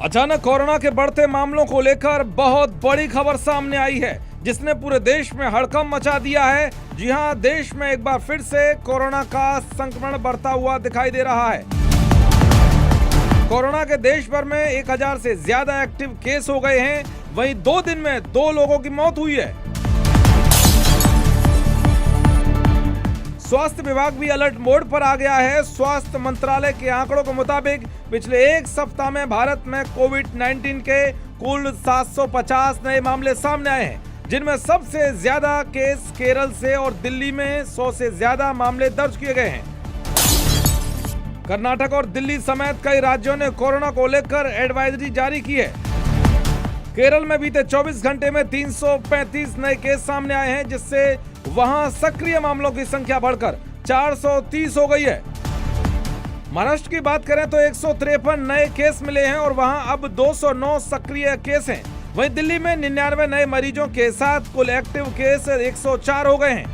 अचानक कोरोना के बढ़ते मामलों को लेकर बहुत बड़ी खबर सामने आई है, जिसने पूरे देश में हड़कंप मचा दिया है। जी हां, देश में एक बार फिर से कोरोना का संक्रमण बढ़ता हुआ दिखाई दे रहा है। कोरोना के देश भर में 1000 से ज्यादा एक्टिव केस हो गए हैं। वहीं 2 दिन में 2 लोगों की मौत हुई है। स्वास्थ्य विभाग भी अलर्ट मोड पर आ गया है। स्वास्थ्य मंत्रालय के आंकड़ों के मुताबिक पिछले एक सप्ताह में भारत में कोविड-19 के कुल 750 नए मामले सामने आए हैं, जिनमें सबसे ज्यादा केस केरल से और दिल्ली में 100 से ज्यादा मामले दर्ज किए गए हैं। कर्नाटक और दिल्ली समेत कई राज्यों ने कोरोना को लेकर एडवाइजरी जारी की है। केरल में बीते 24 घंटे में 335 नए केस सामने आए हैं, जिससे वहां सक्रिय मामलों की संख्या बढ़कर 430 हो गई है। महाराष्ट्र की बात करें तो 153 नए केस मिले हैं और वहां अब 209 सक्रिय केस हैं। वहीं दिल्ली में 99 नए मरीजों के साथ कुल एक्टिव केस 104 हो गए हैं।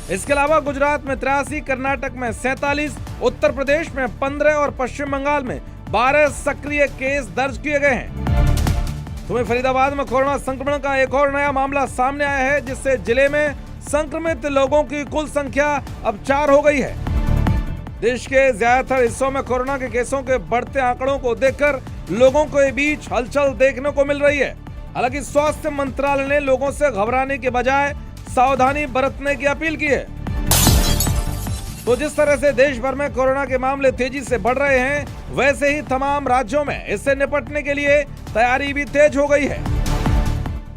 इसके अलावा गुजरात में 83, कर्नाटक में 47, उत्तर प्रदेश में 15 और पश्चिम बंगाल में 12 सक्रिय केस दर्ज किए गए हैं। वहीं फरीदाबाद में कोरोना संक्रमण का एक और नया मामला सामने आया है, जिससे जिले में संक्रमित लोगों की कुल संख्या अब 4 हो गई है। देश के ज्यादातर हिस्सों में कोरोना के केसों के बढ़ते आंकड़ों को देखकर लोगों के बीच हलचल देखने को मिल रही है। हालांकि स्वास्थ्य मंत्रालय ने लोगों से घबराने के बजाय सावधानी बरतने की अपील की है। तो जिस तरह से देश भर में कोरोना के मामले तेजी से बढ़ रहे हैं, वैसे ही तमाम राज्यों में इससे निपटने के लिए तैयारी भी तेज हो गई है।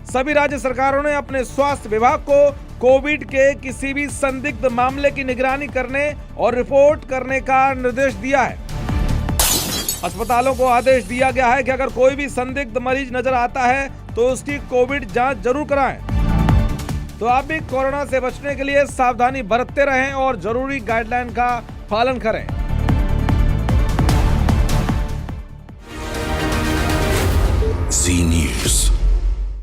सभी राज्य सरकारों ने अपने स्वास्थ्य विभाग को कोविड के किसी भी संदिग्ध मामले की निगरानी करने और रिपोर्ट करने का निर्देश दिया है। अस्पतालों को आदेश दिया गया है कि अगर कोई भी संदिग्ध मरीज नजर आता है तो उसकी कोविड जांच जरूर कराएं। तो आप भी कोरोना से बचने के लिए सावधानी बरतते रहें और जरूरी गाइडलाइन का पालन करें।